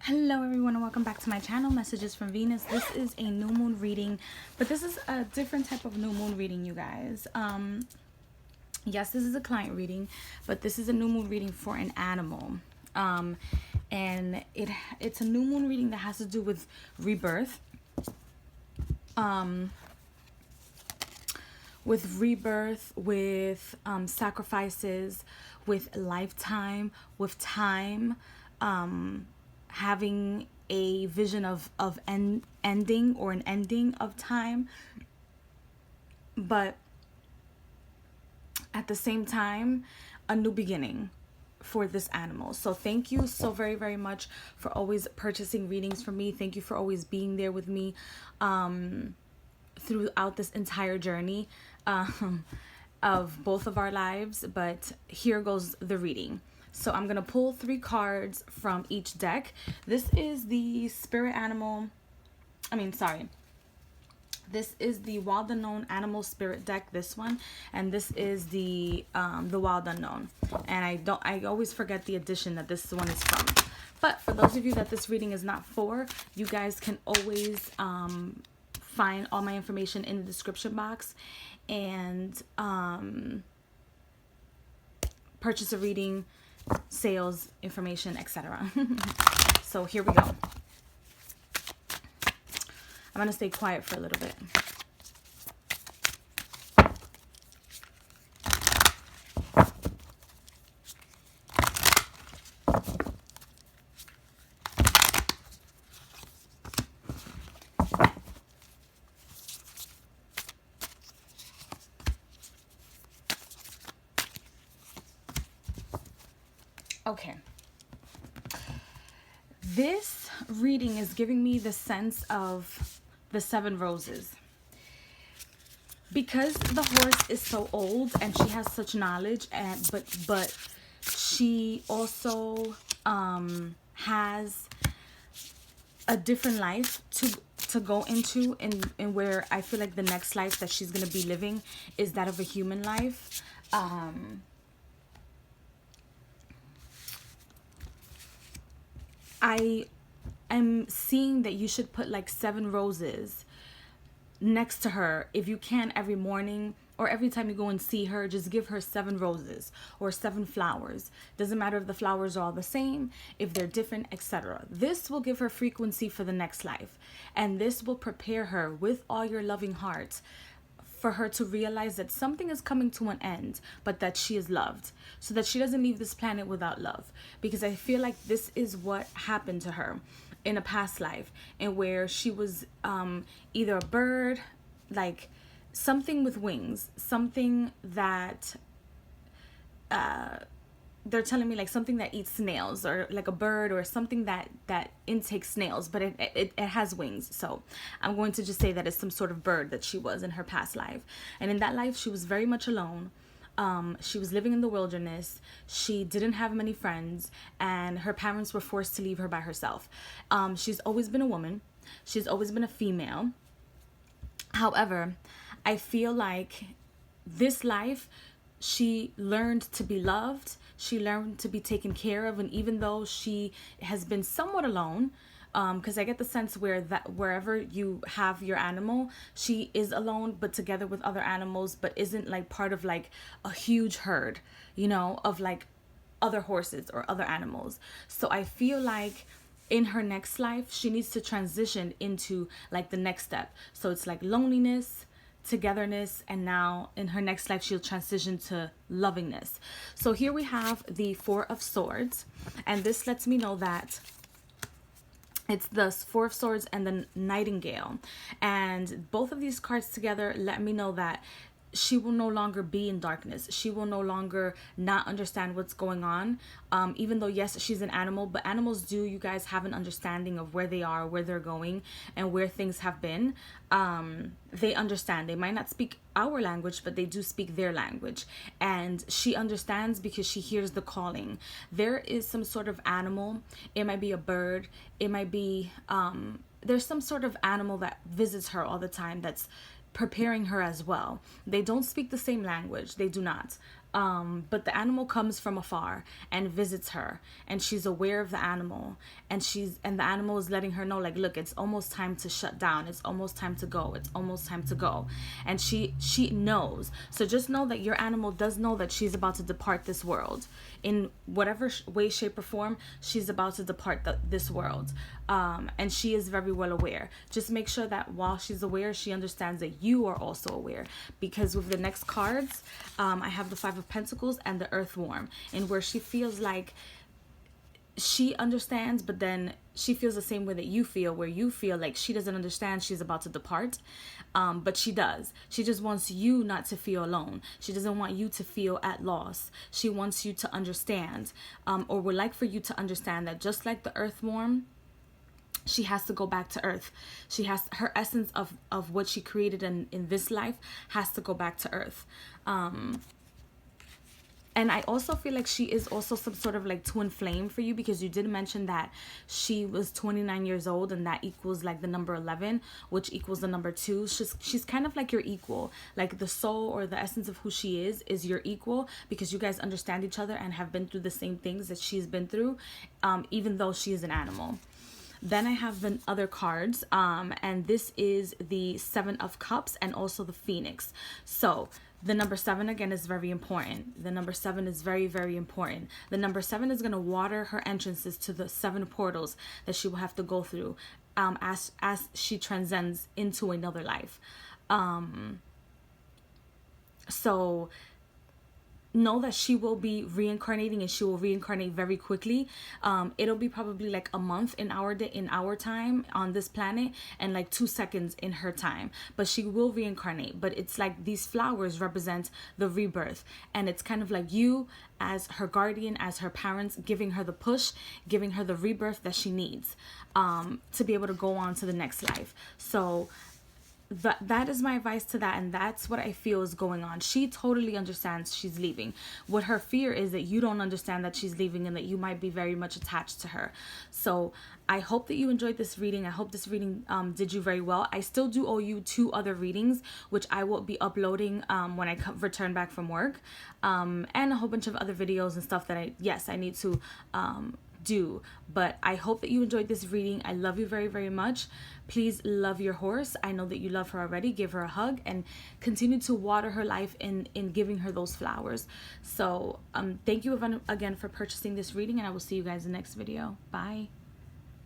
Hello everyone and welcome back to my channel, Messages from Venus. This is a new moon reading, but this is a different type of new moon reading, you guys. Yes, this is a client reading, but this is a new moon reading for an animal. And it's a new moon reading that has to do with rebirth. With sacrifices, with lifetime, with time, having a vision of ending or an ending of time, but at the same time a new beginning for this animal. So thank you so very, very much for always purchasing readings from me. Thank you for always being there with me throughout this entire journey of both of our lives. But here goes the reading. So I'm going to pull 3 cards from each deck. This is the spirit animal. This is the Wild Unknown Animal Spirit deck, this one, and this is the Wild Unknown. And I always forget the edition that this one is from. But for those of you that this reading is not for, you guys can always find all my information in the description box and purchase a reading, sales information, etc. So here we go. I'm going to stay quiet for a little bit. Okay. This reading is giving me the sense of the 7 roses. Because the horse is so old and she has such knowledge, but she also has a different life to go into, and where I feel like the next life that she's going to be living is that of a human life. I am seeing that you should put like 7 roses next to her if you can every morning, or every time you go and see her, just give her 7 roses or 7 flowers. Doesn't matter if the flowers are all the same, if they're different, etc. This will give her frequency for the next life, and this will prepare her with all your loving heart for her to realize that something is coming to an end, but that she is loved, so that she doesn't leave this planet without love. Because I feel like this is what happened to her in a past life, and where she was either a bird, like something with wings, something that they're telling me like something that eats snails, or like a bird or something that intakes snails, but it has wings. So I'm going to just say that it's some sort of bird that she was in her past life. And in that life she was very much alone. She was living in the wilderness. She didn't have many friends, and her parents were forced to leave her by herself. She's always been a woman. She's always been a female. However, I feel like this life, she learned to be loved. She learned to be taken care of. And even though she has been somewhat alone, because I get the sense wherever you have your animal, she is alone, but together with other animals, but isn't like part of like a huge herd, you know, of like other horses or other animals. So I feel like in her next life, she needs to transition into like the next step. So it's like loneliness, togetherness, and now in her next life she'll transition to lovingness. So here we have the 4 of Swords, and this lets me know that it's the 4 of Swords and the Nightingale, and both of these cards together let me know that she will no longer be in darkness. She will no longer not understand what's going on. Even though, yes, she's an animal, but animals do, you guys, have an understanding of where they are, where they're going, and where things have been. They understand. They might not speak our language, but they do speak their language. And she understands because she hears the calling. There is some sort of animal. It might be a bird. It might be, there's some sort of animal that visits her all the time that's preparing her as well. They don't speak the same language. They do not. But the animal comes from afar and visits her, and she's aware of the animal, and the animal is letting her know, like, look, it's almost time to shut down, it's almost time to go, it's almost time to go. And she knows. So just know that your animal does know that she's about to depart this world in whatever way, shape, or form. She's about to depart this world, and she is very well aware. Just make sure that while she's aware, she understands that you are also aware, because with the next cards, I have the Five of Pentacles and the Earthworm, and where she feels like she understands, but then she feels the same way that you feel, where you feel like she doesn't understand she's about to depart, but she does. She just wants you not to feel alone. She doesn't want you to feel at loss. She wants you to understand, or would like for you to understand that just like the Earthworm, she has to go back to earth. She has her essence of what she created in this life has to go back to earth. And I also feel like she is also some sort of like twin flame for you, because you did mention that she was 29 years old, and that equals like the number 11, which equals the number 2. She's kind of like your equal, like the soul or the essence of who she is your equal, because you guys understand each other and have been through the same things that she's been through, even though she is an animal. Then I have the other cards, and this is the Seven of Cups and also the Phoenix. So the number 7 again is very important. The number 7 is very, very important. The number 7 is going to water her entrances to the 7 portals that she will have to go through, as she transcends into another life. So know that she will be reincarnating, and she will reincarnate very quickly. It'll be probably like a month in our time on this planet, and like 2 seconds in her time, but she will reincarnate. But it's like these flowers represent the rebirth, and it's kind of like you as her guardian, as her parents, giving her the push, giving her the rebirth that she needs, to be able to go on to the next life. So that is my advice to that, and that's what I feel is going on. She totally understands she's leaving. What her fear is that you don't understand that she's leaving, and that you might be very much attached to her. So I hope that you enjoyed this reading. I hope this reading did you very well. I still do owe you 2 other readings, which I will be uploading when I return back from work, and a whole bunch of other videos and stuff that I need to do. But I hope that you enjoyed this reading. I love you very, very much. Please love your horse. I know that you love her already. Give her a hug and continue to water her life in giving her those flowers. So thank you again for purchasing this reading, and I will see you guys in the next video. Bye.